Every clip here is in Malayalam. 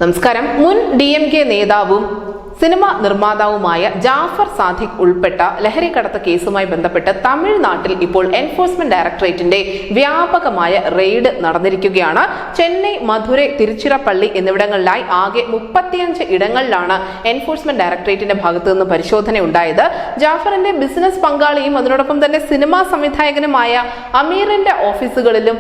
നമസ്കാരം. മുൻ DMK നേതാവും സിനിമ നിർമ്മാതാവുമായ ജാഫർ സാദിഖ് ഉൾപ്പെട്ട ലഹരിക്കടത്ത് കേസുമായി ബന്ധപ്പെട്ട് തമിഴ്നാട്ടിൽ ഇപ്പോൾ എൻഫോഴ്സ്മെന്റ് ഡയറക്ടറേറ്റിന്റെ വ്യാപകമായ റെയ്ഡ് നടന്നിരിക്കുകയാണ്. ചെന്നൈ, മധുരൈ, തിരുച്ചിറപ്പള്ളി എന്നിവിടങ്ങളിലായി ആകെ 35 ഇടങ്ങളിലാണ് എൻഫോഴ്സ്മെന്റ് ഡയറക്ടറേറ്റിന്റെ ഭാഗത്തു നിന്ന് പരിശോധന ഉണ്ടായത്. ജാഫറിന്റെ ബിസിനസ് പങ്കാളിയും അതിനോടൊപ്പം തന്നെ സിനിമാ സംവിധായകനുമായ അമീറിന്റെ ഓഫീസുകളിലും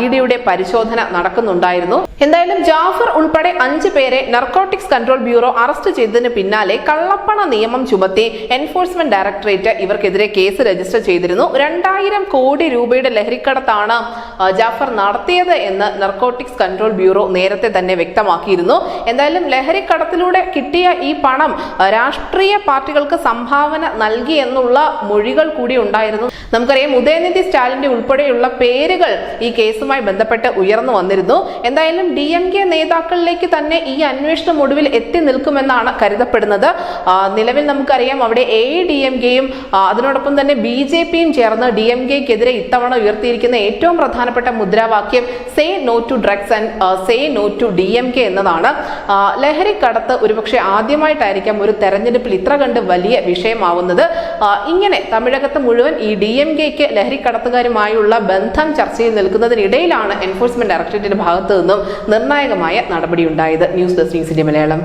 ഇഡിയുടെ പരിശോധന നടക്കുന്നുണ്ടായിരുന്നു. എന്തായാലും ജാഫർ ഉൾപ്പെടെ 5 പേരെ നർക്കോട്ടിക്സ് കൺട്രോൾ ബ്യൂറോ അറസ്റ്റ് ചെയ്തതിന് പിന്നാലെ കള്ളപ്പണ നിയമം ചുമത്തി എൻഫോഴ്സ്മെന്റ് ഡയറക്ടറേറ്റ് ഇവർക്കെതിരെ കേസ് രജിസ്റ്റർ ചെയ്തിരുന്നു. 2000 കോടി രൂപയുടെ ലഹരിക്കടത്താണ് ജാഫർ നടത്തിയത് എന്ന് നർക്കോട്ടിക്സ് കൺട്രോൾ ബ്യൂറോ നേരത്തെ തന്നെ വ്യക്തമാക്കിയിരുന്നു. എന്തായാലും ലഹരിക്കടത്തിലൂടെ കിട്ടിയ ഈ പണം രാഷ്ട്രീയ പാർട്ടികൾക്ക് സംഭാവന നൽകി എന്നുള്ള മൊഴികൾ കൂടി ഉണ്ടായിരുന്നു. നമുക്കറിയാം, ഉദയനിധി സ്റ്റാലിന്റെ ഉൾപ്പെടെയുള്ള പേരുകൾ ഈ കേസുമായി ബന്ധപ്പെട്ട് ഉയർന്നു വന്നിരുന്നു. എന്തായാലും DMK നേതാക്കളിലേക്ക് തന്നെ ഈ അന്വേഷണം ഒടുവിൽ എത്തി നിൽക്കുമെന്നാണ് കരുതപ്പെടുന്നത്. നിലവിൽ നമുക്കറിയാം, അവിടെ AIADMKയും അതിനോടൊപ്പം തന്നെ BJPയും ചേർന്ന് DMKക്കെതിരെ ഇത്തവണ ഉയർത്തിയിരിക്കുന്ന ഏറ്റവും പ്രധാനപ്പെട്ട മുദ്രാവാക്യം say no to drugs and say no to DMK എന്നതാണ്. ലഹരിക്കടത്ത് ഒരുപക്ഷെ ആദ്യമായിട്ടായിരിക്കാം ഒരു തെരഞ്ഞെടുപ്പിൽ ഇത്ര കണ്ട് വലിയ വിഷയമാവുന്നത്. ഇങ്ങനെ തമിഴകത്ത് മുഴുവൻ ഈ DMKക്ക് ലഹരിക്കടത്തുകാരുമായുള്ള ബന്ധം ചർച്ചയിൽ നിൽക്കുന്നതിനിടയിലാണ് എൻഫോഴ്സ്മെന്റ് ഡയറക്ടറേറ്റിന്റെ ഭാഗത്തു നിന്നും നിർണായകമായ നടപടി ഉണ്ടായത്. News desk news India Malayalam.